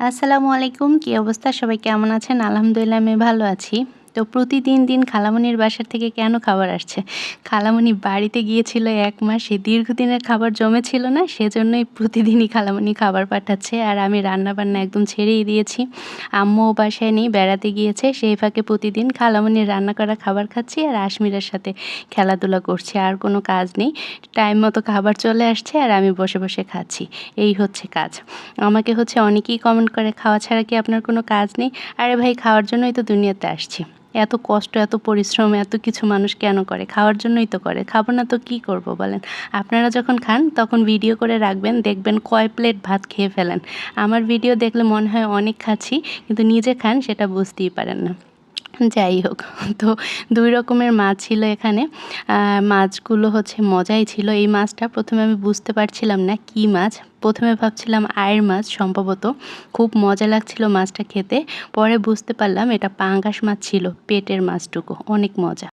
আসসালামু আলাইকুম। কি অবস্থা? সবাই কেমন আছেন? আলহামদুলিল্লাহ আমি ভালো আছি। তো প্রতিদিন খালামণির বাসার থেকে কেন খাবার আসছে? খালামণি বাড়িতে গিয়েছিল ১ মাস। সেই দীর্ঘদিনের খাবার জমেছিল না? সেজন্যই প্রতিদিনই খালামণি খাবার পাঠাচ্ছে। আর আমি রান্নাবান্না একদম ছেড়েই দিয়েছি। আম্মুও বাসায় নেই, বেড়াতে গিয়েছে। সেই ফাঁকে প্রতিদিন খালামণির রান্না করা খাবার খাচ্ছি আর আশমিরার সাথে খেলাধুলা করছি। আর কোনো কাজ নেই। টাইম মতো খাবার চলে আসছে আর আমি বসে খাচ্ছি। এই হচ্ছে কাজ। আমাকে অনেকেই কমেন্ট করে, "খাওয়া ছাড়া কি আপনার কোনো কাজ নেই?" আরে ভাই, খাওয়ার জন্যই তো দুনিয়াতে আসছি। এত কষ্ট, এত পরিশ্রম, এত কিছু মানুষ কেন করে? খাওয়ার জন্যই তো করে। খাবো না তো কি করব বলেন? আপনারা যখন খান তখন ভিডিও করে রাখবেন, দেখবেন কয় প্লেট ভাত খেয়ে ফেলেন। আমার ভিডিও দেখলে মনে হয় অনেক খাচ্ছি, কিন্তু নিজে খান সেটা বুঝতেই পারেন না। যাই হোক, তো ২ রকমের মাছ ছিল এখানে। মাছগুলো মজাই ছিল। এই মাছটা ১ম এ আমি বুঝতে পারছিলাম না কী মাছ। ১ম এ ভাবছিলাম আয়ের মাছ সম্ভবত। খুব মজা লাগছিল মাছটা খেতে। পরে বুঝতে পারলাম এটা পাঙ্গাস মাছ ছিল, পেটের মাছটুকু। অনেক মজা।